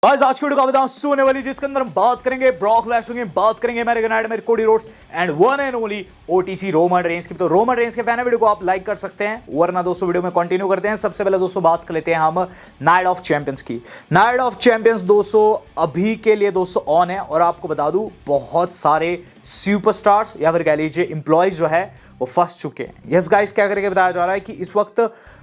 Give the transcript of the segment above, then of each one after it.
Guys आज की video का बताऊं सोने वाली जिसके अंदर हम बात करेंगे ब्रॉक लेसनर की, बात करेंगे American nightmare Cody Rhodes and one and only OTC Roman Reigns की। तो रोमन रेंज के फैन है वीडियो को आप लाइक कर सकते हैं, वरना दोस्तों वीडियो में कंटिन्यू करते हैं। सबसे पहले दोस्तों बात कर लेते हैं हम नाइट ऑफ चैंपियंस की। नाइट ऑफ चैंपियंस दोस्तों अभी के लिए दोस्तों ऑन है और आपको बता दूं बहुत सारे सुपरस्टार्स या फिर कह लीजिए एम्प्लॉयज जो है वो फंस चुके हैं। यस गाइस क्या करके बताया जा रहा है कि इस वक्त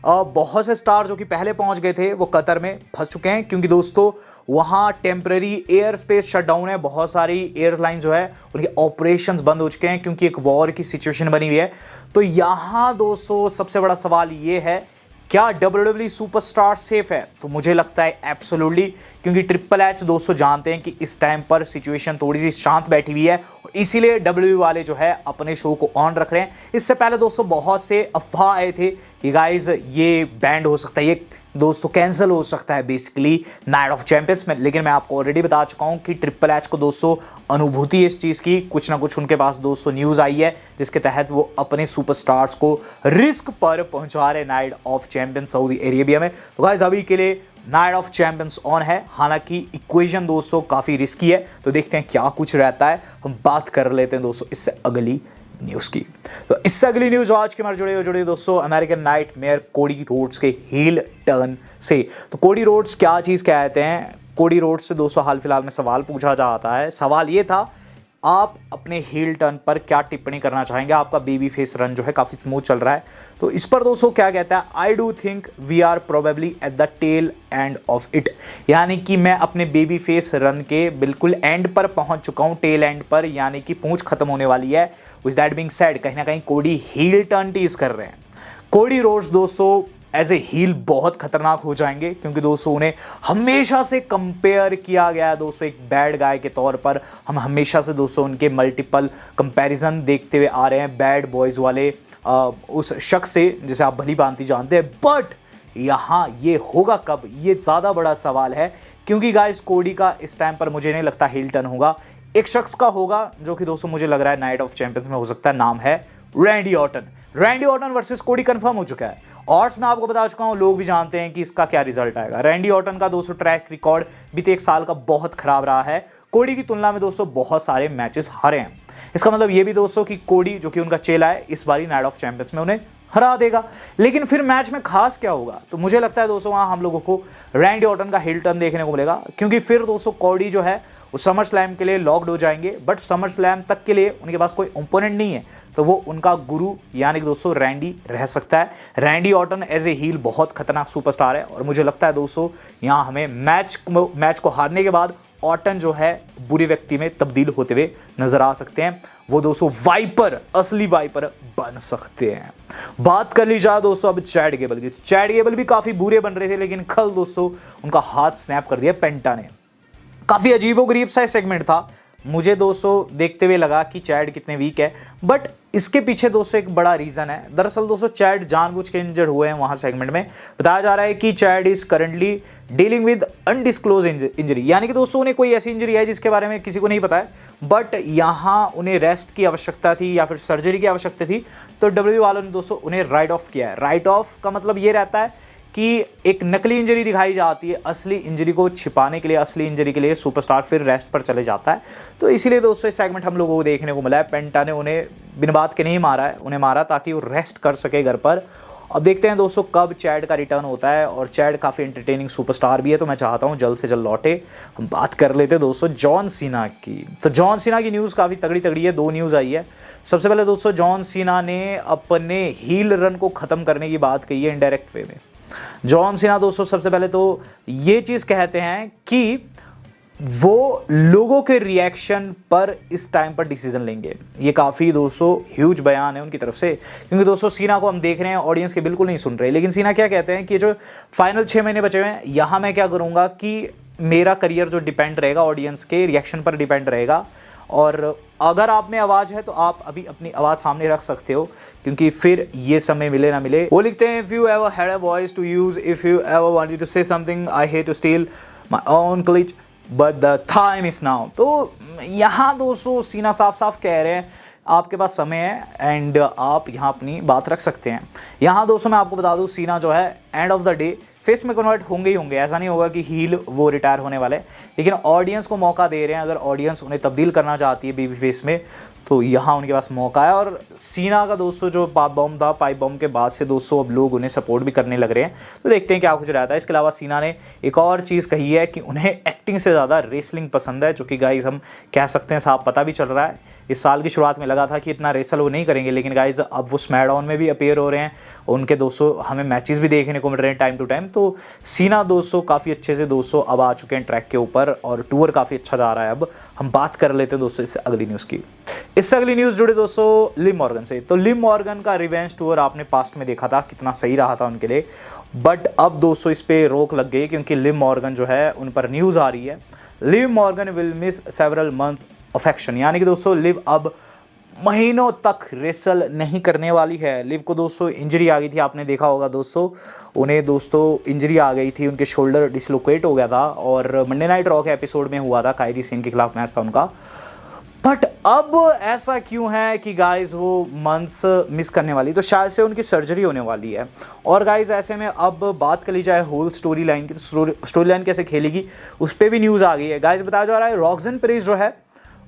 बहुत से स्टार जो कि पहले पहुंच गए थे वो कतर में फंस चुके हैं, क्योंकि दोस्तों वहां टेम्पररी एयर स्पेस शटडाउन है। बहुत सारी एयरलाइन जो है उनके ऑपरेशंस बंद हो चुके हैं क्योंकि एक वॉर की सिचुएशन बनी हुई है। तो यहां दोस्तों सबसे बड़ा सवाल ये है, क्या WWE सुपरस्टार सेफ है? तो मुझे लगता है एब्सोल्युटली, क्योंकि ट्रिपल एच दोस्तों जानते हैं कि इस टाइम पर सिचुएशन थोड़ी सी शांत बैठी हुई है, इसीलिए WWE वाले जो है अपने शो को ऑन रख रहे हैं। इससे पहले दोस्तों बहुत से अफवाह आए थे कि गाइज ये बैंड हो सकता है, ये दोस्तों कैंसिल हो सकता है बेसिकली नाइट ऑफ चैंपियंस में। लेकिन मैं आपको ऑलरेडी बता चुका हूं कि ट्रिपल एच को दोस्तों अनुभूति है इस चीज़ की, कुछ ना कुछ उनके पास दोस्तों न्यूज़ आई है जिसके तहत वो अपने सुपरस्टार्स को रिस्क पर पहुंचा रहे night of champions Saudi Arabia में। तो गाइस अभी के लिए नाइट ऑफ चैंपियंस ऑन है, हालांकि इक्वेशन दोस्तों काफ़ी रिस्की है। तो देखते हैं क्या कुछ रहता है। हम बात कर लेते हैं दोस्तों इससे अगली न्यूज़ की। तो इससे अगली न्यूज़ आज के हमारे जुड़े दोस्तों अमेरिकन नाइटमेयर कोडी रोड्स के हील टर्न से। तो कोडी रोड्स क्या चीज़ कहते हैं? कोडी रोड्स से दोस्तों हाल फिलहाल में सवाल पूछा जाता है। सवाल ये था, आप अपने हील टर्न पर क्या टिप्पणी करना चाहेंगे? आपका बेबी फेस रन जो है काफ़ी स्मूथ चल रहा है। तो इस पर दोस्तों क्या कहता है, I do think we are probably at the tail end of it, यानी कि मैं अपने बेबी फेस रन के बिल्कुल एंड पर पहुंच चुका हूं, टेल एंड पर, यानी कि पूंछ खत्म होने वाली है। विद दैट बीइंग सेड, कहीं ना कहीं कोडी हील टर्न टीज कर रहे हैं। कोडी रोड्स दोस्तों एज ए हील बहुत खतरनाक हो जाएंगे, क्योंकि दोस्तों उन्हें हमेशा से कंपेयर किया गया है दोस्तों एक बैड गाय के तौर पर। हम हमेशा से दोस्तों उनके मल्टीपल कंपैरिजन देखते हुए आ रहे हैं बैड बॉयज़ वाले उस शख्स से जिसे आप भली भांति जानते हैं। बट यहाँ ये होगा कब, ये ज़्यादा बड़ा सवाल है, क्योंकि गाइस कोडी का इस टाइम पर मुझे नहीं लगता हील टर्न होगा। एक शख्स का होगा जो कि दोस्तों मुझे लग रहा है नाइट ऑफ चैंपियंस में हो सकता है, नाम है Randy Orton. Randy Orton versus कोडी कंफर्म हो चुका है। ऑड्स मैं आपको बता चुका हूं, लोग भी जानते हैं कि इसका क्या रिजल्ट आएगा। रैंडी ऑर्टन का दोस्तों ट्रैक रिकॉर्ड बीते एक साल का बहुत खराब रहा है। कोडी की तुलना में दोस्तों बहुत सारे मैचेस हारे हैं। इसका मतलब ये भी दोस्तों कि कोडी जो कि उनका चेला है इस बारी नाइट ऑफ चैंपियंस में उन्हें हरा देगा। लेकिन फिर मैच में खास क्या होगा? तो मुझे लगता है दोस्तों वहां हम लोगों को रैंडी ऑर्टन का हिल टर्न देखने को मिलेगा, क्योंकि फिर दोस्तों कोडी जो है वो समर स्लैम के लिए लॉक्ड हो जाएंगे। बट समर स्लैम तक के लिए उनके पास कोई ओपोनेंट नहीं है, तो वो उनका गुरु यानी कि दोस्तों रैंडी रह सकता है। Randy Orton as a heel बहुत खतरनाक सुपरस्टार है, और मुझे लगता है दोस्तों यहाँ हमें मैच को हारने के बाद ऑर्टन जो है बुरे व्यक्ति में तब्दील होते हुए नजर आ सकते हैं। वो दोस्तों वाइपर, असली वाइपर बन सकते हैं। बात कर ली जाए दोस्तों अब चैड गेबल की। चैड गेबल भी काफी बुरे बन रहे थे, लेकिन कल दोस्तों उनका हाथ स्नैप कर दिया पेंटा ने। काफ़ी अजीबोगरीब सा सेगमेंट था। मुझे दोस्तों देखते हुए लगा कि चैड कितने वीक है, बट इसके पीछे दोस्तों एक बड़ा रीज़न है। दरअसल दोस्तों चैड जानबूझ के इंजर्ड हुए हैं वहाँ सेगमेंट में। बताया जा रहा है कि Chad is currently dealing with undisclosed injury, यानी कि दोस्तों उन्हें कोई ऐसी इंजरी है जिसके बारे में किसी को नहीं पता है, बट यहाँ उन्हें रेस्ट की आवश्यकता थी या फिर सर्जरी की आवश्यकता थी। तो WWE वालों ने दोस्तों उन्हें राइट ऑफ किया है। राइट ऑफ का मतलब ये रहता है कि एक नकली इंजरी दिखाई जाती है, असली इंजरी को छिपाने के लिए, असली इंजरी के लिए सुपरस्टार फिर रेस्ट पर चले जाता है। तो इसीलिए दोस्तों इस सेगमेंट हम लोगों को देखने को मिला है। पेंटा ने उन्हें बिन बात के नहीं मारा है, उन्हें मारा ताकि वो रेस्ट कर सके घर पर। अब देखते हैं दोस्तों कब चैड का रिटर्न होता है, और चैड काफ़ी एंटरटेनिंग सुपरस्टार भी है, तो मैं चाहता हूँ जल्द से जल्द लौटे। हम बात कर लेते हैं दोस्तों जॉन सीना की। तो जॉन सीना की न्यूज़ काफ़ी तगड़ी है, दो न्यूज़ आई है। सबसे पहले दोस्तों जॉन सीना ने अपने हील रन को ख़त्म करने की बात कही है इनडायरेक्ट वे में। जॉन सीना दोस्तों सबसे पहले तो ये चीज़ कहते हैं कि वो लोगों के रिएक्शन पर इस टाइम पर डिसीजन लेंगे। ये काफ़ी दोस्तों ह्यूज बयान है उनकी तरफ से, क्योंकि दोस्तों सीना को हम देख रहे हैं ऑडियंस के बिल्कुल नहीं सुन रहे। लेकिन सीना क्या कहते हैं कि जो फाइनल 6 महीने बचे हुए हैं, यहाँ मैं क्या करूँगा कि मेरा करियर जो डिपेंड रहेगा ऑडियंस के रिएक्शन पर डिपेंड रहेगा, और अगर आप में आवाज़ है तो आप अभी अपनी आवाज़ सामने रख सकते हो, क्योंकि फिर ये समय मिले ना मिले। वो लिखते हैं, if you ever had a voice to use, if you ever wanted to say something, I hate to steal my own cliche but the time is now. तो यहाँ दोस्तों सीना साफ साफ कह रहे हैं आपके पास समय है एंड आप यहाँ अपनी बात रख सकते हैं। यहाँ दोस्तों मैं आपको बता दूँ, सीना जो है end of the day face में कन्वर्ट होंगे ही होंगे, ऐसा नहीं होगा कि हील वो रिटायर होने वाले, लेकिन ऑडियंस को मौका दे रहे हैं। अगर ऑडियंस उन्हें तब्दील करना चाहती है बेबी फेस में तो यहाँ उनके पास मौका है। और सीना का दोस्तों जो पाइप बॉम्ब के बाद से दोस्तों अब लोग उन्हें सपोर्ट भी करने लग रहे हैं, तो देखते हैं क्या कुछ रहता है। इसके अलावा सीना ने एक और चीज़ कही है कि उन्हें एक्टिंग से ज़्यादा रेसलिंग पसंद है, जो कि गाइज हम कह सकते हैं साफ पता भी चल रहा है। इस साल की शुरुआत में लगा था कि इतना रेसल वो नहीं करेंगे, लेकिन गाइज अब वो स्मैकडाउन में भी अपीयर हो रहे हैं, उनके दोस्तों हमें मैचेस भी देखने को मिल रहे हैं टाइम टू टाइम। तो सीना दोस्तों काफ़ी अच्छे से दोस्तों अब आ चुके हैं ट्रैक के ऊपर और टूर काफ़ी अच्छा जा रहा है। अब हम बात कर लेते हैं दोस्तों इससे अगली न्यूज़ की। इससे अगली न्यूज़ जुड़ी दोस्तों लिव मॉर्गन से। तो लिव मॉर्गन का रिवेंज टूर आपने पास्ट में देखा था कितना सही रहा था उनके लिए, बट अब दोस्तों इस पर रोक लग गई क्योंकि लिव मॉर्गन जो है उन पर न्यूज़ आ रही है Liv Morgan will miss several months of action, यानी कि दोस्तों लिव अब महीनों तक रेसल नहीं करने वाली है। लिव को दोस्तों इंजरी आ गई थी, आपने देखा होगा दोस्तों, उन्हें दोस्तों इंजरी आ गई थी, उनके शोल्डर डिसलोकेट हो गया था और मंडे नाइट रॉ के एपिसोड में हुआ था, कायरी सेन के खिलाफ मैच था उनका। बट अब ऐसा क्यों है कि गाइज वो मंथ्स मिस करने वाली, तो शायद से उनकी सर्जरी होने वाली है। और गाइज ऐसे में अब बात कर ली जाए होल स्टोरी लाइन की, तो स्टोरी लाइन कैसे खेलेगी उस पर भी न्यूज़ आ गई है। गाइज बताया जा रहा है रॉक्सन पेरेज जो है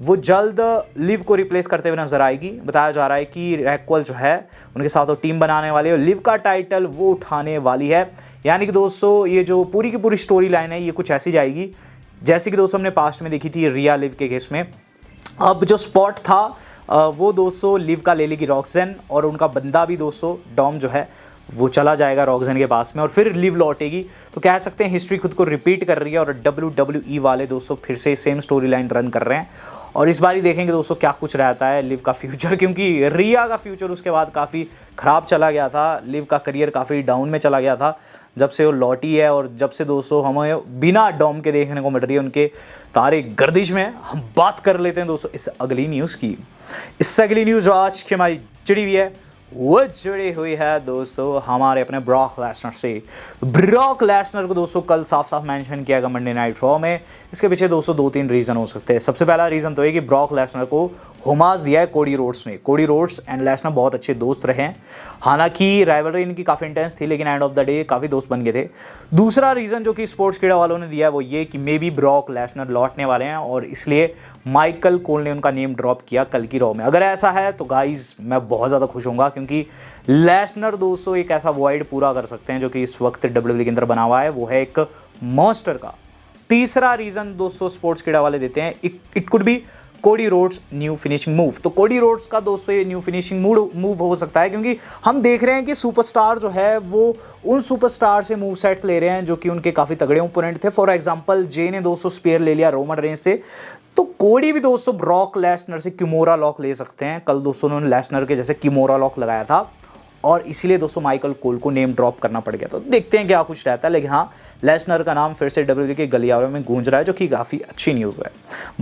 वो जल्द लिव को रिप्लेस करते हुए नजर आएगी। बताया जा रहा है कि रैक्वल जो है उनके साथ वो टीम बनाने वाली है और लिव का टाइटल वो उठाने वाली है। यानी कि दोस्तों ये जो पूरी की पूरी स्टोरी लाइन है ये कुछ ऐसी जाएगी जैसे कि दोस्तों हमने पास्ट में देखी थी रिया लिव के केस में। अब जो स्पॉट था वो दोस्तों लिव का ले लेगी रॉक्सन, और उनका बंदा भी दोस्तों डॉम जो है वो चला जाएगा रॉक्सन के पास में और फिर लिव लौटेगी। तो कह सकते हैं हिस्ट्री खुद को रिपीट कर रही है और WWE वाले दोस्तों फिर से सेम स्टोरी लाइन रन कर रहे हैं। और इस बार ही देखेंगे दोस्तों क्या कुछ रहता है लिव का फ्यूचर, क्योंकि रिया का फ्यूचर उसके बाद काफ़ी ख़राब चला गया था। लिव का करियर काफ़ी डाउन में चला गया था जब से वो लौटी है, और जब से दोस्तों हमें बिना डॉम के देखने को मिल रही है उनके तारे गर्दिश में। हम बात कर लेते हैं दोस्तों इस अगली न्यूज़ की। इससे अगली न्यूज़ जो आज की हमारी जुड़ी हुई है वो जुड़ी हुई है दोस्तों हमारे अपने ब्रॉक लेसनर से। ब्रॉक लेसनर को दोस्तों कल साफ साफ मेंशन किया गया मंडे नाइट रॉ में। इसके पीछे दोस्तों 2-3 रीज़न हो सकते हैं। सबसे पहला रीज़न तो है कि ब्रॉक लेसनर को होमाज दिया है कोडी रोड्स ने। कोडी रोड्स एंड लेसनर बहुत अच्छे दोस्त रहे हैं, हालांकि राइवलरी इनकी काफ़ी इंटेंस थी, लेकिन एंड ऑफ द डे काफ़ी दोस्त बन गए थे। दूसरा रीज़न जो कि स्पोर्ट्स कीड़ा वालों ने दिया है वो ये कि मे बी ब्रॉक लेसनर लौटने वाले हैं और इसलिए माइकल कोल ने उनका नेम ड्रॉप किया कल की रॉ में। अगर ऐसा है तो गाइज मैं बहुत ज़्यादा खुश होऊंगा, क्योंकि लेसनर दोस्तों एक ऐसा वॉइड पूरा कर सकते हैं जो कि इस वक्त WWE के अंदर बना हुआ है, वो है एक मॉन्स्टर का। तीसरा रीज़न दोस्तों स्पोर्ट्स कीड़ा वाले देते हैं, it could be Cody Rhodes new finishing move. तो कोडी रोड्स का दोस्तों ये न्यू फिनिशिंग मूव हो सकता है, क्योंकि हम देख रहे हैं कि सुपरस्टार जो है वो उन सुपरस्टार से मूव सेट ले रहे हैं जो कि उनके काफ़ी तगड़े ओपोनेंट थे। फॉर एग्जांपल जे ने दोस्तों स्पेयर ले लिया रोमन रेंज से, तो कोडी भी दोस्तों ब्रॉक लेसनर से किमोरा लॉक ले सकते हैं। कल दोस्तों उन्होंने लेसनर के जैसे किमोरा लॉक लगाया था और इसीलिए दोस्तों माइकल कोल को नेम ड्रॉप करना पड़ गया। तो देखते हैं क्या कुछ रहता है, लेकिन हाँ लेसनर का नाम फिर से WWE के गलियारों में गूंज रहा है, जो कि काफ़ी अच्छी न्यूज़ है।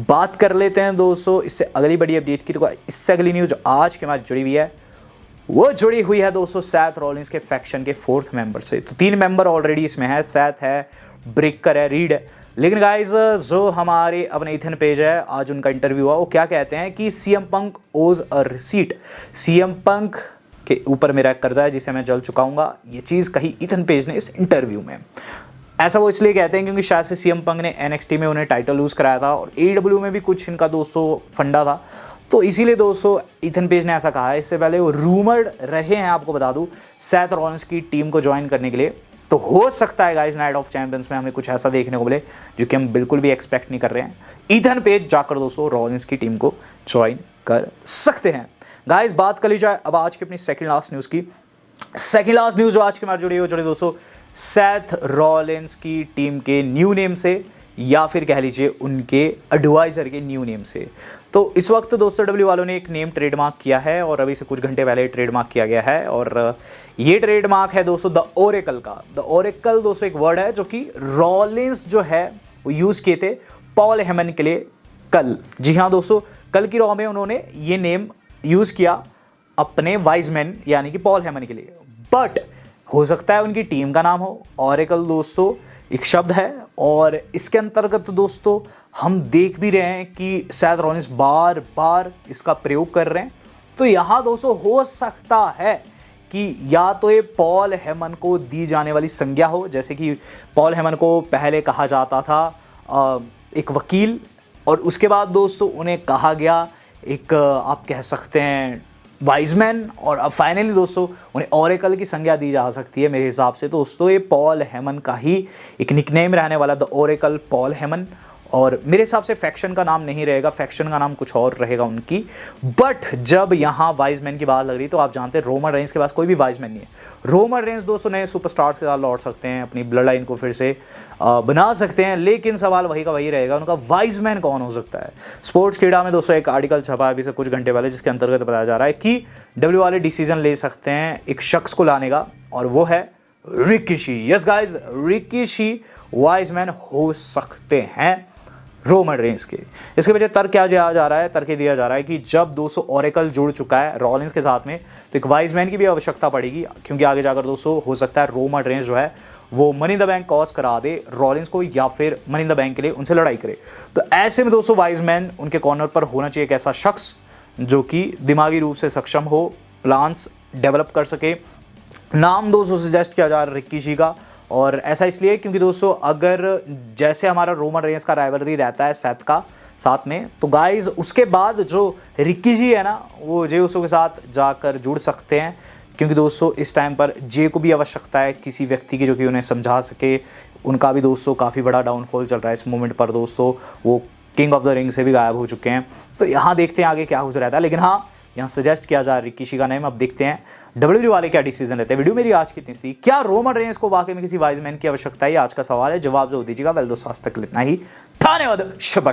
बात कर लेते हैं दोस्तों इससे अगली बड़ी अपडेट की। तो इससे अगली न्यूज़ आज के बाद जुड़ी हुई है वो जुड़ी हुई है दोस्तों सैथ रॉलिंस के फैक्शन के 4th मेंबर से। तो 3 मेंबर ऑलरेडी इसमें है, सैथ है, ब्रेकर है, रीड है। लेकिन गाइज जो हमारे अपने इथन पेज है आज उनका इंटरव्यू हुआ, वो क्या कहते हैं कि CM पंक ओज अ रिसीट। CM पंक के ऊपर मेरा कर्जा है जिसे मैं जल्द चुकाऊंगा, ये चीज़ कही इथन पेज ने इस इंटरव्यू में। ऐसा वो इसलिए कहते हैं क्योंकि शायद से CM पंक ने NXT में उन्हें टाइटल लूज़ कराया था और AEW में भी कुछ इनका दोस्तों फंडा था, तो इसीलिए दोस्तों इथन पेज ने ऐसा कहा है। इससे पहले वो रूमर्ड रहे हैं, आपको बता दूं, सैथ रॉलिंस की टीम को ज्वाइन करने के लिए। तो हो सकता है गाइस नाइट ऑफ चैंपियंस में हमें कुछ ऐसा देखने को मिले जो कि हम बिल्कुल भी एक्सपेक्ट नहीं कर रहे हैं। इथन पेज जाकर दोस्तों रॉलिंस की टीम को ज्वाइन कर सकते हैं। गाइस बात कर ली जाए अब आज की अपनी सेकंड लास्ट न्यूज़ की। सेकंड लास्ट न्यूज़ जो आज के हमारे जुड़ी दोस्तों सैथ रॉलिंस की टीम के न्यू नेम से, या फिर कह लीजिए उनके एडवाइज़र के न्यू नेम से। तो इस वक्त दोस्तों डब्ल्यू वालों ने एक नेम ट्रेडमार्क किया है और अभी से कुछ घंटे पहले ट्रेडमार्क किया गया है, और ये ट्रेडमार्क है दोस्तों द ओरेकल का। द ओरेकल दोस्तों एक वर्ड है जो कि रॉलिंस जो है वो यूज़ किए थे पॉल हेमन के लिए कल। जी हाँ दोस्तों, कल की रॉ में उन्होंने ये नेम यूज़ किया अपने वाइज मैन यानी कि पॉल हेमन के लिए, बट हो सकता है उनकी टीम का नाम हो। ओरेकल दोस्तों एक शब्द है और इसके अंतर्गत दोस्तों हम देख भी रहे हैं कि सैथ रॉलिंस बार बार इसका प्रयोग कर रहे हैं। तो यहाँ दोस्तों हो सकता है कि या तो ये पॉल हेमन को दी जाने वाली संज्ञा हो, जैसे कि पॉल हेमन को पहले कहा जाता था एक वकील, और उसके बाद दोस्तों उन्हें कहा गया एक आप कह सकते हैं वाइजमैन, और अब फाइनली दोस्तों उन्हें ओरेकल की संज्ञा दी जा सकती है मेरे हिसाब से। दोस्तों ये पॉल हेमन का ही एक निकनेम रहने वाला, द ओरेकल पॉल हेमन, और मेरे हिसाब से फैक्शन का नाम नहीं रहेगा, फैक्शन का नाम कुछ और रहेगा उनकी। बट जब यहाँ वाइजमैन की बात लग रही तो आप जानते हैं रोमन रेंस के पास कोई भी वाइजमैन नहीं है। रोमन रेंस दोस्तों नए सुपरस्टार्स के साथ लौट सकते हैं, अपनी ब्लड लाइन को फिर से बना सकते हैं, लेकिन सवाल वही का वही रहेगा, उनका वाइजमैन कौन हो सकता है। स्पोर्ट्स कीड़ा में दोस्तों एक आर्टिकल छपा है अभी से कुछ घंटे पहले, जिसके अंतर्गत बताया जा रहा है कि डब्ल्यू वाले डिसीजन ले सकते हैं एक शख्स को लाने का, और वो है Ricky. Yes guys, Ricky Wiseman हो सकते हैं रोमन रेंस के। इसके वजह तर्क क्या दिया जा रहा है, तर्क दिया जा रहा है कि जब 200 ओरेकल जुड़ चुका है रॉलिंस के साथ में, तो एक वाइजमैन की भी आवश्यकता पड़ेगी, क्योंकि आगे जाकर दोस्तों हो सकता है रोमन रेंस जो है वो money in the bank cost करा दे रॉलिंस को, या फिर मनी इन द बैंक के लिए उनसे लड़ाई करे। तो ऐसे में दोस्तों वाइजमैन उनके कॉर्नर पर होना चाहिए एक ऐसा शख्स जो कि दिमागी रूप से सक्षम हो, प्लान्स डेवलप कर सके। नाम दोस्तों सजेस्ट किया जा रहा है रिकी का, और ऐसा इसलिए क्योंकि दोस्तों अगर जैसे हमारा रोमन रेंस का राइवलरी रहता है सेथ का साथ में, तो गाइज उसके बाद जो रिकी जी है ना, वो जे उसो के साथ जाकर जुड़ सकते हैं, क्योंकि दोस्तों इस टाइम पर जे को भी आवश्यकता है किसी व्यक्ति की जो कि उन्हें समझा सके। उनका भी दोस्तों काफ़ी बड़ा डाउनफॉल चल रहा है इस मोमेंट पर दोस्तों, वो किंग ऑफ द रिंग से भी गायब हो चुके हैं। तो यहाँ देखते हैं आगे क्या कुछ रहता है, लेकिन हाँ यहाँ सजेस्ट किया जा रहा है रिकी का नेम। अब देखते हैं डब्ल्यूडब्ल्यू वाले क्या डिसीजन लेते हैं। वीडियो मेरी आज की इतनी थी। क्या रोमन रेंस को वाकई में किसी वाइजमैन की आवश्यकता है, आज का सवाल है, जवाब जो दीजिएगा। वेल दोस्तों आज तक इतना ही, धन्यवाद, शुभ।